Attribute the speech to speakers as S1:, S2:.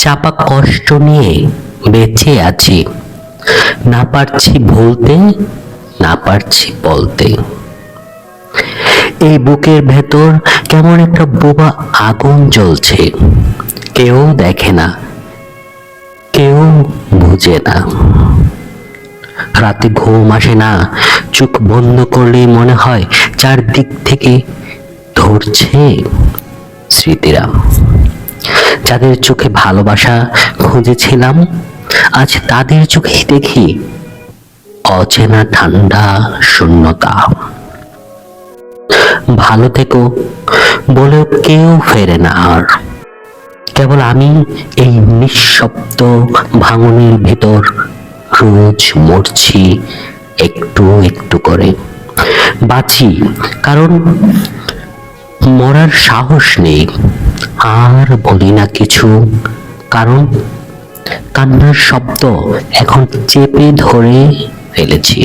S1: চাপা কষ্ট নিয়ে বেঁচে আছি, না পারছি ভুলতে, না পারছি বলতে। এই বুকের ভেতর কেমন একটা বোবা আগুন জ্বলছে, কেউ দেখে না, কেউ বুঝে না। রাতে ঘুম আসে না, চোখ বন্ধ করলেই মনে হয় চারদিক থেকে ধরছে স্মৃতিরা। যাদের চোখে ভালোবাসা খুঁজেছিলাম, আজ তাদের চোখে দেখি অচেনা ঠান্ডা শূন্যতা। ভালো থেকো বলেও কেউ ফেরে না আর, কেবল আমি এই নিঃশব্দ ভাঙনের ভেতর রোজ মরছি একটু একটু করে। বাঁচি কারণ মরার সাহস নেই, আর বলি না কিছু কারণ কান্নার শব্দ এখন চেপে ধরে ফেলেছি।